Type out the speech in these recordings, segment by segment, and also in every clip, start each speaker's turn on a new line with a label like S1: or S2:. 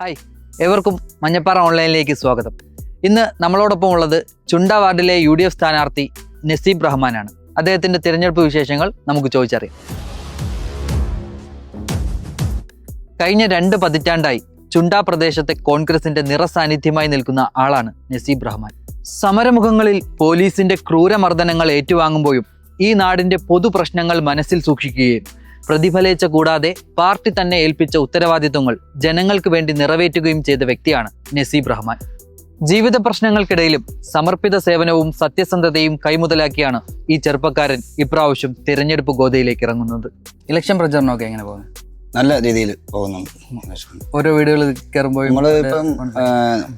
S1: Hi, ഏവർക്കും മഞ്ഞപ്പാറ ഓൺലൈനിലേക്ക് സ്വാഗതം. ഇന്ന് നമ്മളോടൊപ്പം ഉള്ളത് ചുണ്ട വാർഡിലെ UDF സ്ഥാനാർത്ഥി നസീബ് റഹ്മാനാണ്. അദ്ദേഹത്തിന്റെ തിരഞ്ഞെടുപ്പ് വിശേഷങ്ങൾ നമുക്ക് ചോദിച്ചറിയാം. കഴിഞ്ഞ 2 പതിറ്റാണ്ടായി ചുണ്ട പ്രദേശത്തെ കോൺഗ്രസിന്റെ നിറസാന്നിധ്യമായി നിൽക്കുന്ന ആളാണ് നസീബ് റഹ്മാൻ. സമരമുഖങ്ങളിൽ പോലീസിന്റെ ക്രൂരമർദ്ദനങ്ങൾ ഏറ്റുവാങ്ങുമ്പോഴും ഈ നാടിന്റെ പൊതുപ്രശ്നങ്ങൾ മനസ്സിൽ സൂക്ഷിക്കുകയും പ്രതിഫലേച്ച കൂടാതെ പാർട്ടി തന്നെ ഏൽപ്പിച്ച ഉത്തരവാദിത്വങ്ങൾ ജനങ്ങൾക്ക് വേണ്ടി നിറവേറ്റുകയും ചെയ്ത വ്യക്തിയാണ് നസീബ് റഹ്മാൻ. ജീവിത പ്രശ്നങ്ങൾക്കിടയിലും സമർപ്പിത സേവനവും സത്യസന്ധതയും കൈമുതലാക്കിയാണ് ഈ ചെറുപ്പക്കാരൻ ഇപ്രാവശ്യം തിരഞ്ഞെടുപ്പ് ഗോതയിലേക്ക് ഇറങ്ങുന്നത്. ഇലക്ഷൻ പ്രചരണമൊക്കെ എങ്ങനെ പോകുന്നു?
S2: നല്ല രീതിയിൽ പോകുന്നുണ്ട്.
S1: ഓരോ വീടുകളിൽ കയറുമ്പോൾ
S2: നമ്മൾ ഇപ്പം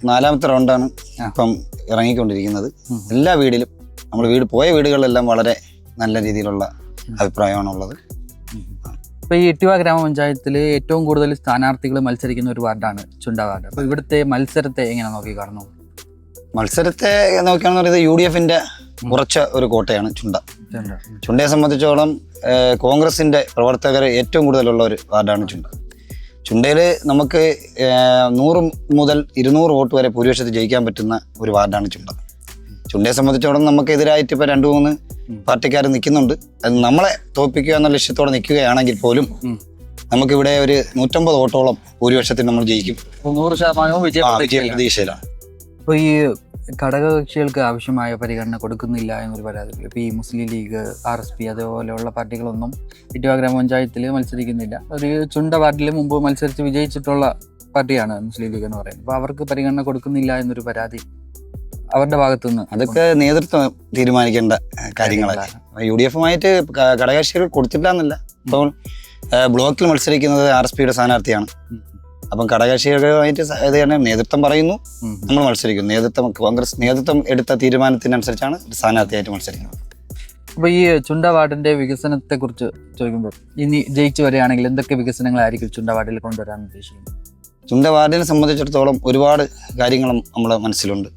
S2: 4ാമത്തെ റൗണ്ടാണ് ഇപ്പം ഇറങ്ങിക്കൊണ്ടിരിക്കുന്നത്. എല്ലാ വീടിലും നമ്മൾ പോയ വീടുകളിലെല്ലാം വളരെ നല്ല രീതിയിലുള്ള അഭിപ്രായമാണുള്ളത്.
S1: ഇപ്പോൾ ഈ ഇട്ടിവ ഗ്രാമപഞ്ചായത്തിൽ ഏറ്റവും കൂടുതൽ സ്ഥാനാർത്ഥികൾ മത്സരിക്കുന്ന ഒരു വാർഡാണ് ചുണ്ട വാർഡ്. അപ്പോൾ ഇവിടുത്തെ മത്സരത്തെ എങ്ങനെ നോക്കി കാണുന്നു?
S2: മത്സരത്തെ നോക്കുകയാണെന്ന് പറയുന്നത് UDFന്റെ ഉറച്ച ഒരു കോട്ടയാണ് ചുണ്ട. ചുണ്ടയെ സംബന്ധിച്ചോളം കോൺഗ്രസിന്റെ പ്രവർത്തകർ ഏറ്റവും കൂടുതലുള്ള ഒരു വാർഡാണ് ചുണ്ട. ചുണ്ടയിൽ നമുക്ക് 100 മുതൽ 200 വോട്ട് വരെ ഭൂരിപക്ഷത്തിൽ ജയിക്കാൻ പറ്റുന്ന ഒരു വാർഡാണ് ചുണ്ട. ചുണ്ടയെ സംബന്ധിച്ചോളം നമുക്ക് എതിരായിട്ട് ഇപ്പോൾ 2-3 പാർട്ടിക്കാർ നിൽക്കുന്നുണ്ട്. അത് നമ്മളെ തോൽപ്പിക്കുക എന്ന ലക്ഷ്യത്തോടെ നിൽക്കുകയാണെങ്കിൽ പോലും നമുക്കിവിടെ ഒരു 150 വോട്ടോളം ഭൂരിപക്ഷത്തിൽ നമ്മൾ ജയിക്കും.
S1: 100%
S2: വിജയ പ്രതീക്ഷയിലാണ്.
S1: അപ്പോൾ ഈ ഘടകകക്ഷികൾക്ക് ആവശ്യമായ പരിഗണന കൊടുക്കുന്നില്ല എന്നൊരു പരാതി. ഇപ്പോൾ ഈ മുസ്ലിം ലീഗ്, RSP അതുപോലെയുള്ള പാർട്ടികളൊന്നും ഇട്ടിവ ഗ്രാമപഞ്ചായത്തിൽ മത്സരിക്കുന്നില്ല. ഒരു ചുണ്ട വാർഡിൽ മുമ്പ് മത്സരിച്ച് വിജയിച്ചിട്ടുള്ള പാർട്ടിയാണ് മുസ്ലിം ലീഗ് എന്ന് പറയുന്നത്. അപ്പോൾ അവർക്ക് പരിഗണന കൊടുക്കുന്നില്ല എന്നൊരു പരാതി അവരുടെ ഭാഗത്തുനിന്ന്.
S2: അതൊക്കെ നേതൃത്വം തീരുമാനിക്കേണ്ട കാര്യങ്ങളല്ല. UDFുമായിട്ട് ഘടകകക്ഷികൾ കൊടുത്തില്ല എന്നല്ല. ഇപ്പോൾ ബ്ലോക്കിൽ മത്സരിക്കുന്നത് RSPയുടെ സ്ഥാനാർത്ഥിയാണ്. അപ്പം ഘടകകക്ഷികളുമായിട്ട് നേതൃത്വം പറയുന്നു, നമ്മൾ മത്സരിക്കുന്നു. കോൺഗ്രസ് നേതൃത്വം എടുത്ത തീരുമാനത്തിനനുസരിച്ചാണ് സ്ഥാനാർത്ഥിയായിട്ട് മത്സരിക്കുന്നത്.
S1: അപ്പോൾ ഈ ചുണ്ട വാർഡിന്റെ വികസനത്തെ കുറിച്ച് ചോദിക്കുമ്പോൾ ഇനി ജയിച്ചു വരികയാണെങ്കിൽ എന്തൊക്കെ വികസനങ്ങളായിരിക്കും ചുണ്ട വാർഡിൽ കൊണ്ടുവരാൻ ഉദ്ദേശിക്കുന്നത്?
S2: ചുണ്ട വാർഡിനെ സംബന്ധിച്ചിടത്തോളം ഒരുപാട് കാര്യങ്ങളും നമ്മുടെ മനസ്സിലുണ്ട്.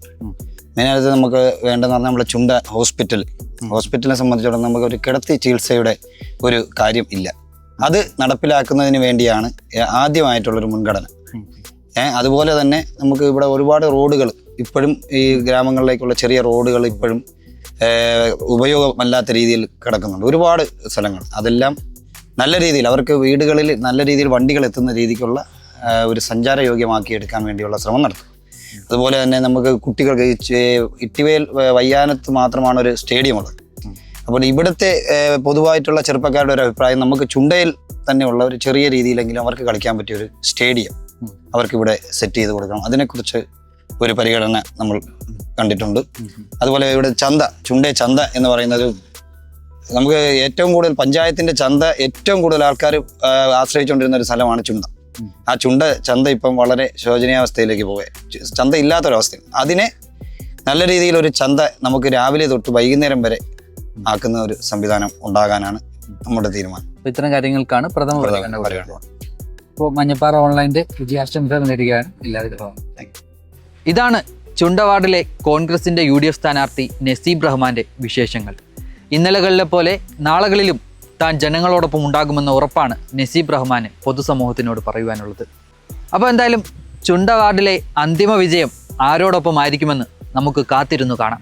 S2: മെയിനായിട്ട് നമുക്ക് വേണ്ടതെന്ന് പറഞ്ഞാൽ നമ്മുടെ ചുണ്ട ഹോസ്പിറ്റലിനെ സംബന്ധിച്ചിടത്തോളം നമുക്ക് ഒരു കിടത്തി ചികിത്സയുടെ ഒരു കാര്യം ഇല്ല. അത് നടപ്പിലാക്കുന്നതിന് വേണ്ടിയാണ് ആദ്യമായിട്ടുള്ളൊരു മുൻഗണന. അതുപോലെ തന്നെ നമുക്ക് ഇവിടെ ഒരുപാട് റോഡുകൾ ഇപ്പോഴും ഈ ഗ്രാമങ്ങളിലേക്കുള്ള ചെറിയ റോഡുകൾ ഇപ്പോഴും ഉപയോഗമല്ലാത്ത രീതിയിൽ കിടക്കുന്നുണ്ട്. ഒരുപാട് സ്ഥലങ്ങൾ അതെല്ലാം നല്ല രീതിയിൽ അവർക്ക് വീടുകളിൽ നല്ല രീതിയിൽ വണ്ടികൾ എത്തുന്ന രീതിക്കുള്ള ഒരു സഞ്ചാരയോഗ്യമാക്കി എടുക്കാൻ വേണ്ടിയുള്ള ശ്രമം നടത്തും. അതുപോലെ തന്നെ നമുക്ക് കുട്ടികൾക്ക് ഇട്ടിവയിൽ വയ്യാനത്ത് മാത്രമാണ് ഒരു സ്റ്റേഡിയം ഉള്ളത്. അപ്പോൾ ഇവിടുത്തെ പൊതുവായിട്ടുള്ള ചെറുപ്പക്കാരുടെ ഒരു അഭിപ്രായം നമുക്ക് ചുണ്ടയിൽ തന്നെയുള്ള ഒരു ചെറിയ രീതിയിലെങ്കിലും അവർക്ക് കളിക്കാൻ പറ്റിയ ഒരു സ്റ്റേഡിയം അവർക്കിവിടെ സെറ്റ് ചെയ്ത് കൊടുക്കണം. അതിനെക്കുറിച്ച് ഒരു പരിഗണന നമ്മൾ കണ്ടിട്ടുണ്ട്. അതുപോലെ ഇവിടെ ചുണ്ടേ ചന്ത എന്ന് പറയുന്നത് നമുക്ക് ഏറ്റവും കൂടുതൽ പഞ്ചായത്തിന്റെ ചന്ത ഏറ്റവും കൂടുതൽ ആൾക്കാർ ആശ്രയിച്ചുകൊണ്ടിരുന്ന ഒരു സ്ഥലമാണ് ചുണ്ട. ആ ചന്ത ഇപ്പം വളരെ ശോചനീയാവസ്ഥയിലേക്ക് ചന്ത ഇല്ലാത്തൊരവസ്ഥ. അതിനെ നല്ല രീതിയിൽ ഒരു ചന്ത നമുക്ക് രാവിലെ തൊട്ട് വൈകുന്നേരം വരെ ആക്കുന്ന ഒരു സംവിധാനം ഉണ്ടാകാനാണ് നമ്മുടെ തീരുമാനം.
S1: ഇത്തരം കാര്യങ്ങൾക്കാണ് പ്രഥമ പരിഗണന. ഇപ്പോൾ മഞ്ഞപ്പാറ ഓൺലൈൻ്റെ വിജയാശംസ നേടുകയാണ് എല്ലാവരും. ഇതാണ് ചുണ്ട വാർഡിലെ കോൺഗ്രസിന്റെ UDF സ്ഥാനാർത്ഥി നസീബ് റഹ്മാന്റെ വിശേഷങ്ങൾ. ഇന്നലകളിലെ പോലെ നാളുകളിലും താൻ ജനങ്ങളോടൊപ്പം ഉണ്ടാകുമെന്ന ഉറപ്പാണ് നസീബ് റഹ്മാന് പൊതുസമൂഹത്തിനോട് പറയുവാനുള്ളത്. അപ്പോൾ എന്തായാലും ചുണ്ട വാർഡിലെ അന്തിമ വിജയം ആരോടൊപ്പം ആയിരിക്കുമെന്ന് നമുക്ക് കാത്തിരുന്നു കാണാം.